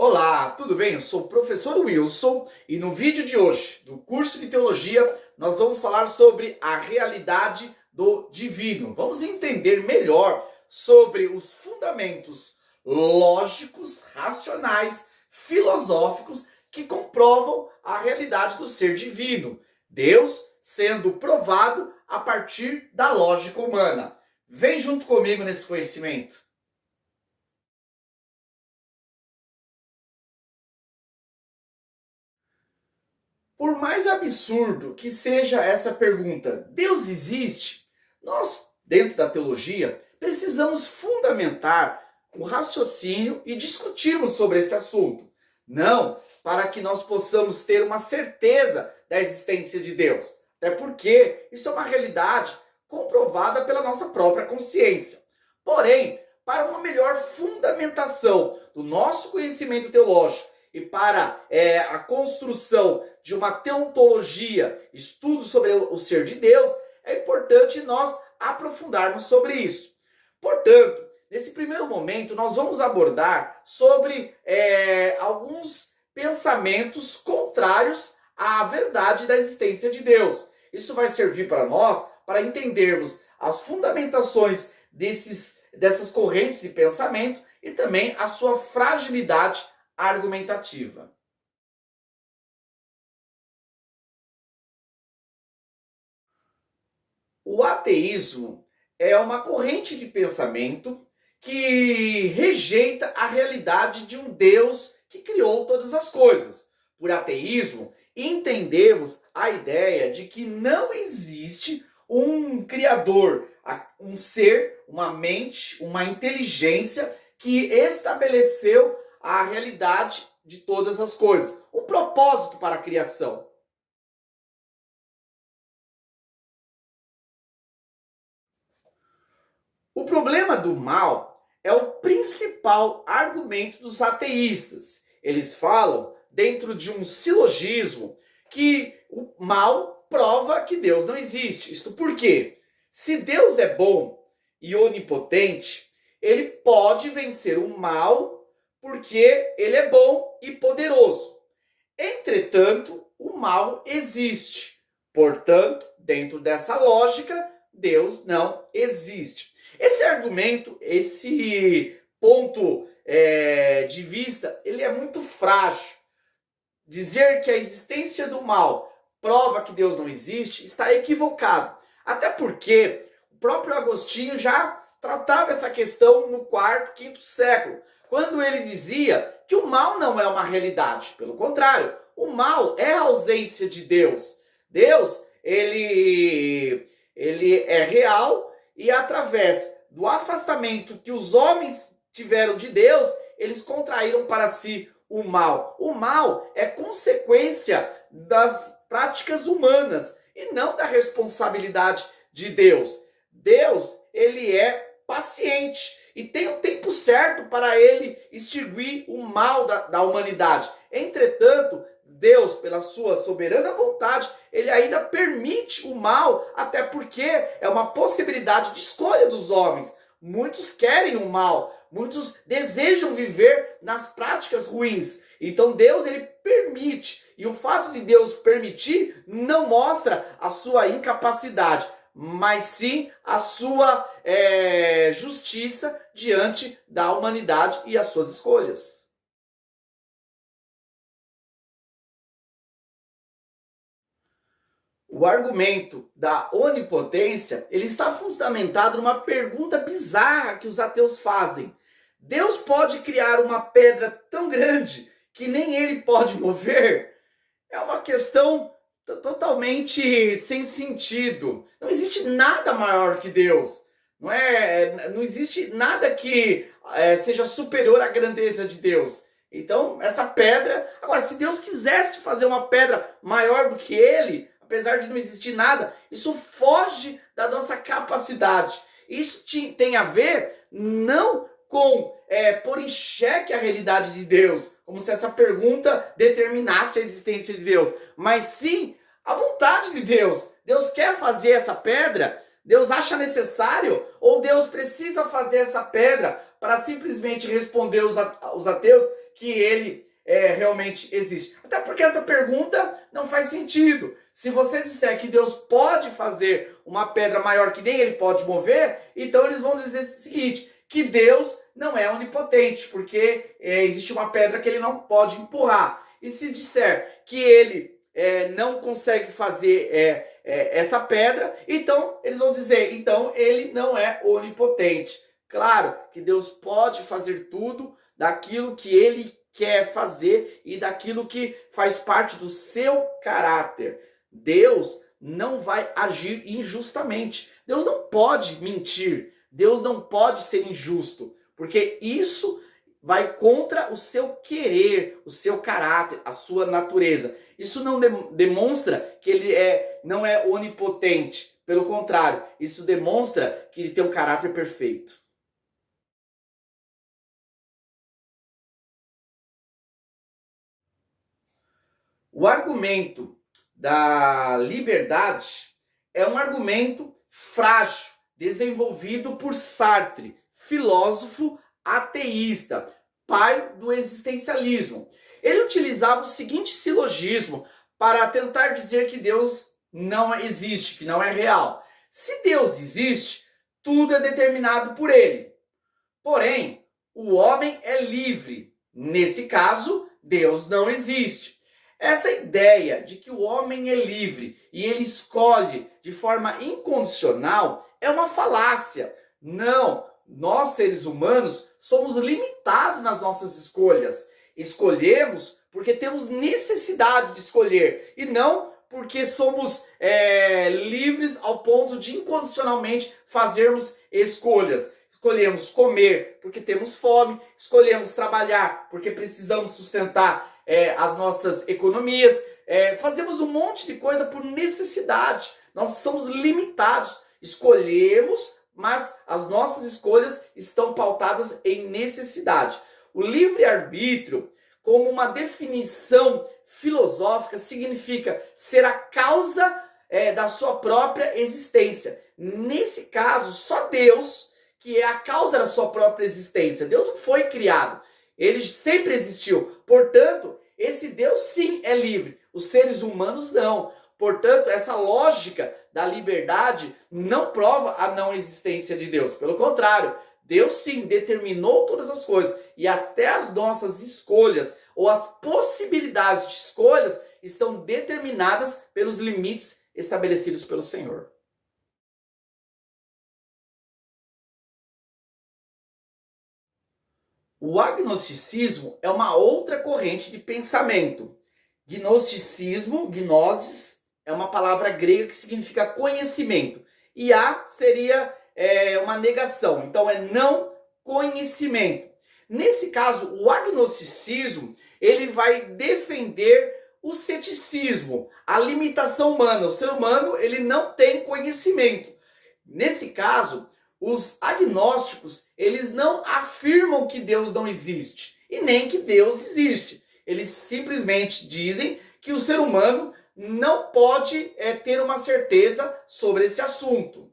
Olá, tudo bem? Eu sou o professor Wilson e no vídeo de hoje, do curso de Teologia, nós vamos falar sobre a realidade do divino. Vamos entender melhor sobre os fundamentos lógicos, racionais, filosóficos que comprovam a realidade do ser divino. Deus sendo provado a partir da lógica humana. Vem junto comigo nesse conhecimento. Por mais absurdo que seja essa pergunta, Deus existe? Nós, dentro da teologia, precisamos fundamentar o raciocínio e discutirmos sobre esse assunto. Não para que nós possamos ter uma certeza da existência de Deus. Até porque isso é uma realidade comprovada pela nossa própria consciência. Porém, para uma melhor fundamentação do nosso conhecimento teológico, e para a construção de uma teontologia, estudo sobre o ser de Deus, é importante nós aprofundarmos sobre isso. Portanto, nesse primeiro momento, nós vamos abordar sobre alguns pensamentos contrários à verdade da existência de Deus. Isso vai servir para nós para entendermos as fundamentações dessas correntes de pensamento e também a sua fragilidade argumentativa. O ateísmo é uma corrente de pensamento que rejeita a realidade de um Deus que criou todas as coisas. Por ateísmo, entendemos a ideia de que não existe um criador, um ser, uma mente, uma inteligência que estabeleceu a realidade de todas as coisas, o propósito para a criação. O problema do mal é o principal argumento dos ateístas. Eles falam, dentro de um silogismo, que o mal prova que Deus não existe. Isto por quê? Se Deus é bom e onipotente, ele pode vencer o mal porque ele é bom e poderoso. Entretanto, o mal existe. Portanto, dentro dessa lógica, Deus não existe. Esse argumento, esse ponto de vista, ele é muito frágil. Dizer que a existência do mal prova que Deus não existe está equivocado. Até porque o próprio Agostinho já tratava essa questão no quarto, quinto século, quando ele dizia que o mal não é uma realidade. Pelo contrário, o mal é a ausência de Deus. Deus, ele é real e através do afastamento que os homens tiveram de Deus, eles contraíram para si o mal. O mal é consequência das práticas humanas e não da responsabilidade de Deus. Deus, ele é paciente e tem o tempo certo para ele extinguir o mal da humanidade. Entretanto, Deus, pela sua soberana vontade, ele ainda permite o mal, até porque é uma possibilidade de escolha dos homens. Muitos querem o mal, muitos desejam viver nas práticas ruins. Então Deus, ele permite. E o fato de Deus permitir não mostra a sua incapacidade, mas sim a sua justiça diante da humanidade e as suas escolhas. O argumento da onipotência, ele está fundamentado numa pergunta bizarra que os ateus fazem. Deus pode criar uma pedra tão grande que nem ele pode mover? É uma questão totalmente sem sentido. Não existe nada maior que Deus. Não existe nada que seja superior à grandeza de Deus. Então, essa pedra... Agora, se Deus quisesse fazer uma pedra maior do que ele, apesar de não existir nada, isso foge da nossa capacidade. Isso tem a ver não com pôr em xeque a realidade de Deus, como se essa pergunta determinasse a existência de Deus, mas sim a vontade de Deus. Deus quer fazer essa pedra? Deus acha necessário? Ou Deus precisa fazer essa pedra para simplesmente responder os ateus que ele realmente existe? Até porque essa pergunta não faz sentido. Se você disser que Deus pode fazer uma pedra maior que nem ele pode mover, então eles vão dizer o seguinte, que Deus não é onipotente, porque existe uma pedra que ele não pode empurrar. E se disser que ele não consegue fazer essa pedra, então eles vão dizer, então ele não é onipotente. Claro que Deus pode fazer tudo daquilo que ele quer fazer e daquilo que faz parte do seu caráter. Deus não vai agir injustamente. Deus não pode mentir. Deus não pode ser injusto, porque isso vai contra o seu querer, o seu caráter, a sua natureza. Isso não demonstra que ele não é onipotente. Pelo contrário, isso demonstra que ele tem um caráter perfeito. O argumento da liberdade é um argumento frágil, desenvolvido por Sartre, filósofo ateísta, pai do existencialismo. Ele utilizava o seguinte silogismo para tentar dizer que Deus não existe, que não é real. Se Deus existe, tudo é determinado por ele. Porém, o homem é livre. Nesse caso, Deus não existe. Essa ideia de que o homem é livre e ele escolhe de forma incondicional é uma falácia. Não, nós seres humanos somos limitados nas nossas escolhas. Escolhemos porque temos necessidade de escolher e não porque somos livres ao ponto de incondicionalmente fazermos escolhas. Escolhemos comer porque temos fome, escolhemos trabalhar porque precisamos sustentar as nossas economias, fazemos um monte de coisa por necessidade. Nós somos limitados, escolhemos, mas as nossas escolhas estão pautadas em necessidade. O livre-arbítrio, como uma definição filosófica, significa ser a causa da sua própria existência. Nesse caso, só Deus que é a causa da sua própria existência. Deus não foi criado. Ele sempre existiu. Portanto, esse Deus sim é livre. Os seres humanos não. Portanto, essa lógica da liberdade não prova a não existência de Deus. Pelo contrário, Deus sim determinou todas as coisas. E até as nossas escolhas ou as possibilidades de escolhas estão determinadas pelos limites estabelecidos pelo Senhor. O agnosticismo é uma outra corrente de pensamento. Gnosticismo, gnosis, é uma palavra grega que significa conhecimento. E a seria uma negação, então é não conhecimento. Nesse caso, o agnosticismo, ele vai defender o ceticismo, a limitação humana. O ser humano, ele não tem conhecimento. Nesse caso, os agnósticos, eles não afirmam que Deus não existe e nem que Deus existe. Eles simplesmente dizem que o ser humano não pode ter uma certeza sobre esse assunto.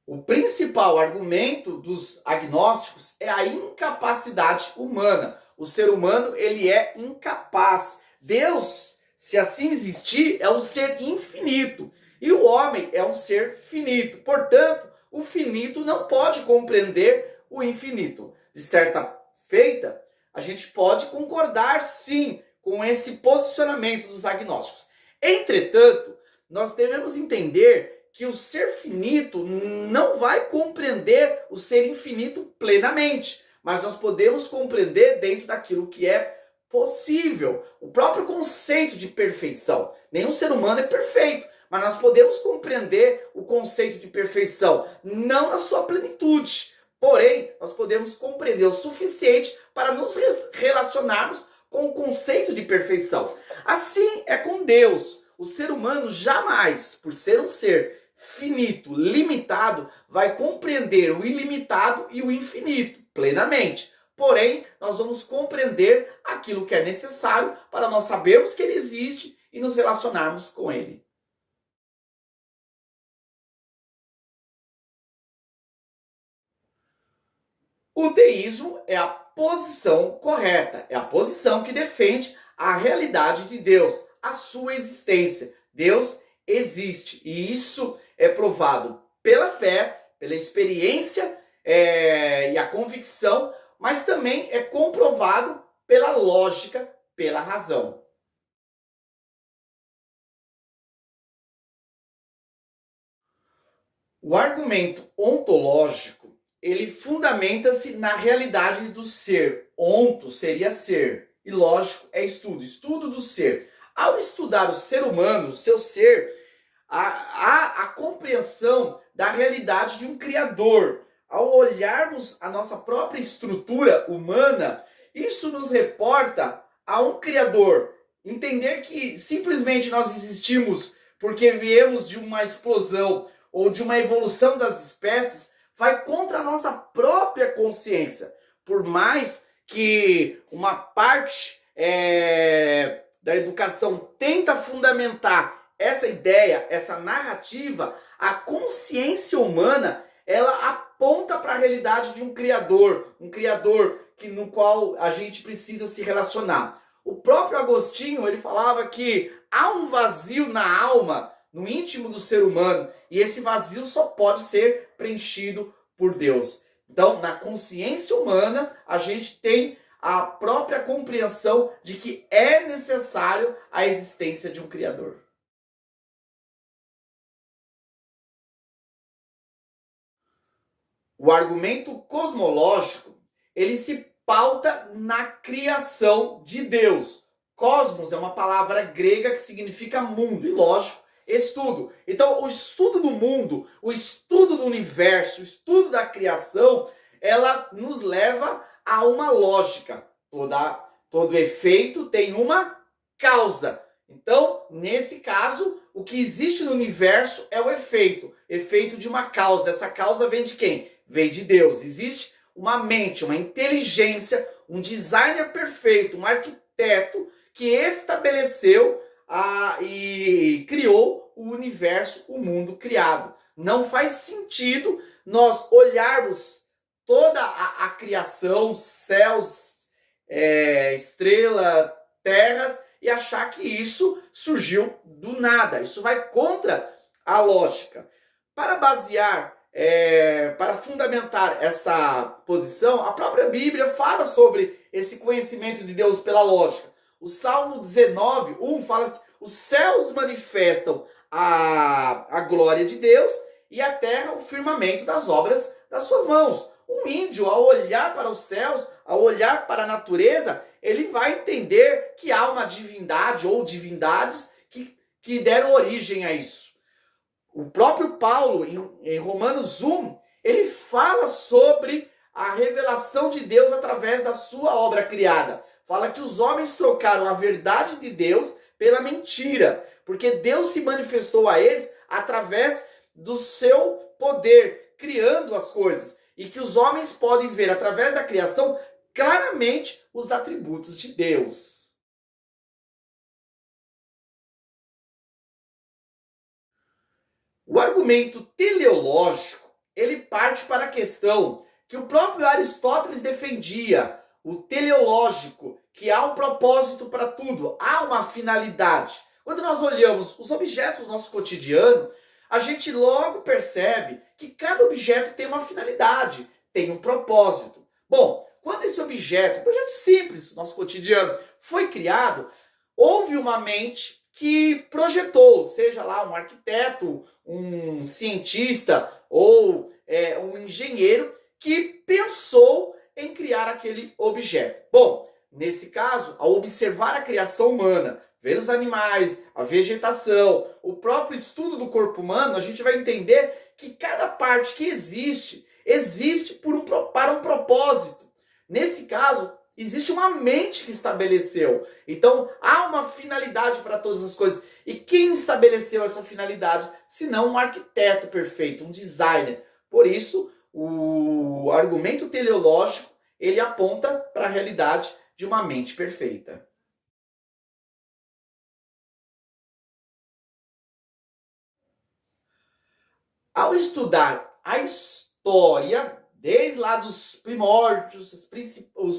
O principal argumento dos agnósticos é a incapacidade humana. O ser humano, ele é incapaz. Deus, se assim existir, é um ser infinito. E o homem é um ser finito. Portanto, o finito não pode compreender o infinito. De certa feita, a gente pode concordar sim com esse posicionamento dos agnósticos. Entretanto, nós devemos entender que o ser finito não vai compreender o ser infinito plenamente, mas nós podemos compreender dentro daquilo que é possível. O próprio conceito de perfeição. Nenhum ser humano é perfeito, mas nós podemos compreender o conceito de perfeição, não na sua plenitude. Porém, nós podemos compreender o suficiente para nos relacionarmos com o conceito de perfeição. Assim é com Deus. O ser humano jamais, por ser um ser finito, limitado, vai compreender o ilimitado e o infinito plenamente. Porém, nós vamos compreender aquilo que é necessário para nós sabermos que ele existe e nos relacionarmos com ele. O teísmo é a posição correta, é a posição que defende a realidade de Deus, a sua existência. Deus existe e isso é provado pela fé, pela experiência e a convicção, mas também é comprovado pela lógica, pela razão. O argumento ontológico, ele fundamenta-se na realidade do ser. Onto seria ser, e lógico é estudo, estudo do ser. Ao estudar o ser humano, o seu ser, há a compreensão da realidade de um Criador. Ao olharmos a nossa própria estrutura humana, isso nos reporta a um Criador. Entender que simplesmente nós existimos porque viemos de uma explosão ou de uma evolução das espécies vai contra a nossa própria consciência. Por mais que uma parte da educação tenta fundamentar essa ideia, essa narrativa, a consciência humana ela aponta para a realidade de um criador no qual a gente precisa se relacionar. O próprio Agostinho ele falava que há um vazio na alma, no íntimo do ser humano, e esse vazio só pode ser preenchido por Deus. Então, na consciência humana, a gente tem a própria compreensão de que é necessário a existência de um Criador. O argumento cosmológico, ele se pauta na criação de Deus. Cosmos é uma palavra grega que significa mundo, e lógico, estudo. Então, o estudo do mundo, o estudo do universo, o estudo da criação, ela nos leva a uma lógica. Todo efeito tem uma causa. Então, nesse caso, o que existe no universo é o efeito de uma causa. Essa causa vem de quem? Vem de Deus. Existe uma mente, uma inteligência, um designer perfeito, um arquiteto que estabeleceu e criou o universo, o mundo criado. Não faz sentido nós olharmos toda a criação, céus, estrela, terras, e achar que isso surgiu do nada. Isso vai contra a lógica. Para basear, para fundamentar essa posição, a própria Bíblia fala sobre esse conhecimento de Deus pela lógica. O Salmo 19, 1 fala que os céus manifestam a glória de Deus e a terra o firmamento das obras das suas mãos. Um índio, ao olhar para os céus, ao olhar para a natureza, ele vai entender que há uma divindade ou divindades que deram origem a isso. O próprio Paulo, em Romanos 1, ele fala sobre a revelação de Deus através da sua obra criada. Fala que os homens trocaram a verdade de Deus pela mentira, porque Deus se manifestou a eles através do seu poder, criando as coisas, e que os homens podem ver através da criação claramente os atributos de Deus. O argumento teleológico, ele parte para a questão que o próprio Aristóteles defendia, o teleológico, que há um propósito para tudo, há uma finalidade. Quando nós olhamos os objetos do nosso cotidiano, a gente logo percebe que cada objeto tem uma finalidade, tem um propósito. Bom, quando esse objeto, um objeto simples, nosso cotidiano, foi criado, houve uma mente que projetou, seja lá um arquiteto, um cientista ou um engenheiro que pensou em criar aquele objeto. Bom, nesse caso, ao observar a criação humana, ver os animais, a vegetação, o próprio estudo do corpo humano, a gente vai entender que cada parte que existe para um propósito. Nesse caso, existe uma mente que estabeleceu. Então, há uma finalidade para todas as coisas. E quem estabeleceu essa finalidade, se não um arquiteto perfeito, um designer? Por isso, o argumento teleológico, ele aponta para a realidade de uma mente perfeita. Ao estudar a história desde lá dos primórdios,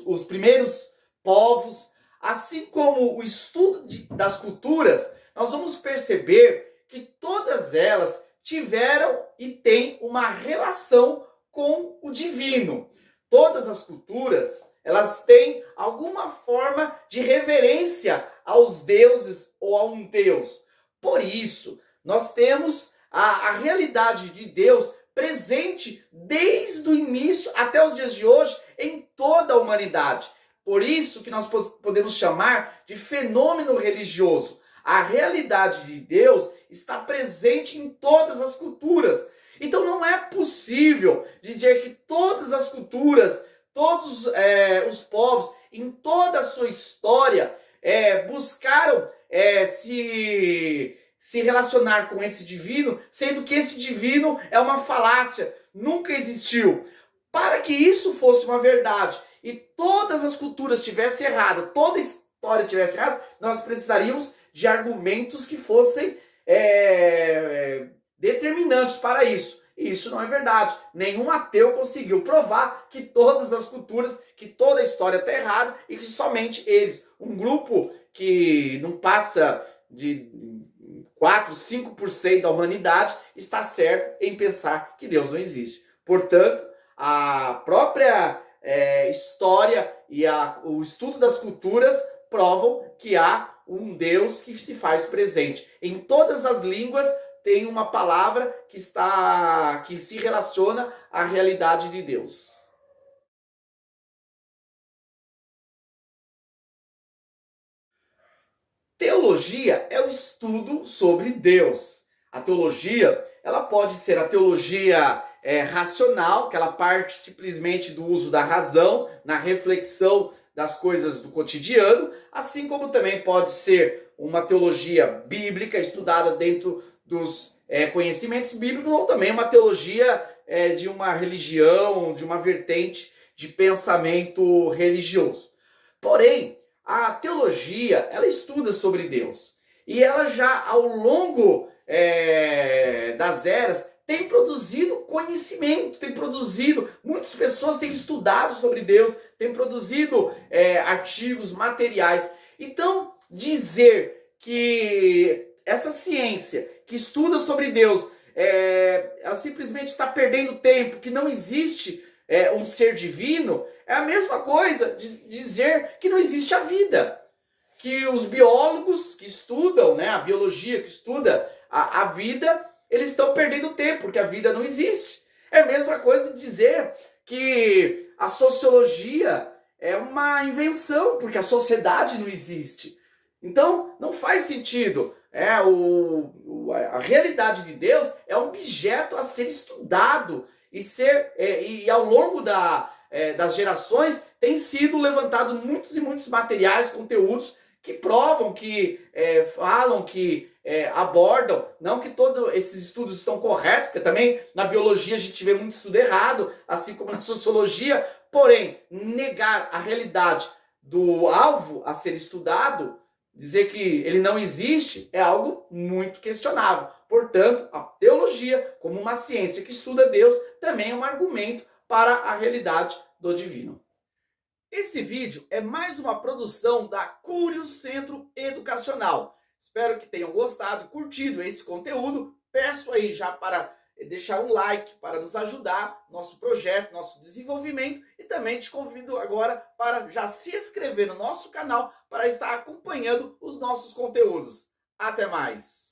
os primeiros povos, assim como o estudo das culturas, nós vamos perceber que todas elas tiveram e têm uma relação com o divino. Todas as culturas, elas têm alguma forma de reverência aos deuses ou a um Deus. Por isso, nós temos a realidade de Deus presente desde o início até os dias de hoje em toda a humanidade. Por isso que nós podemos chamar de fenômeno religioso. A realidade de Deus está presente em todas as culturas. Então não é possível dizer que todas as culturas, todos os povos, em toda a sua história, buscaram se relacionar com esse divino, sendo que esse divino é uma falácia, nunca existiu. Para que isso fosse uma verdade e todas as culturas tivessem errado, toda a história tivesse errado, nós precisaríamos de argumentos que fossem determinantes para isso. E isso não é verdade. Nenhum ateu conseguiu provar que todas as culturas, que toda a história está errada e que somente eles, um grupo que não passa de 4, 5% da humanidade, está certo em pensar que Deus não existe. Portanto, a própria história e o estudo das culturas provam que há um Deus que se faz presente. Em todas as línguas tem uma palavra que se relaciona à realidade de Deus. Teologia é o estudo sobre Deus. A teologia, ela pode ser a teologia racional, que ela parte simplesmente do uso da razão, na reflexão das coisas do cotidiano, assim como também pode ser uma teologia bíblica, estudada dentro dos conhecimentos bíblicos, ou também uma teologia de uma religião, de uma vertente de pensamento religioso. Porém, a teologia, ela estuda sobre Deus. E ela já, ao longo das eras, tem produzido conhecimento, muitas pessoas têm estudado sobre Deus, têm produzido artigos, materiais. Então, dizer que essa ciência que estuda sobre Deus, ela simplesmente está perdendo tempo, que não existe um ser divino, é a mesma coisa de dizer que não existe a vida. Que os biólogos que estudam, a biologia que estuda a vida, eles estão perdendo tempo, porque a vida não existe. É a mesma coisa de dizer que a sociologia é uma invenção, porque a sociedade não existe. Então, não faz sentido. A realidade de Deus é um objeto a ser estudado e ao longo das gerações tem sido levantado muitos e muitos materiais, conteúdos que provam, que falam, que abordam, não que todos esses estudos estão corretos, porque também na biologia a gente vê muito estudo errado, assim como na sociologia, porém, negar a realidade do alvo a ser estudado, dizer que ele não existe, é algo muito questionável. Portanto, a teologia, como uma ciência que estuda Deus, também é um argumento para a realidade do divino. Esse vídeo é mais uma produção da Curios Centro Educacional. Espero que tenham gostado, curtido esse conteúdo. Peço aí já para deixar um like para nos ajudar, nosso projeto, nosso desenvolvimento, e também te convido agora para já se inscrever no nosso canal para estar acompanhando os nossos conteúdos. Até mais!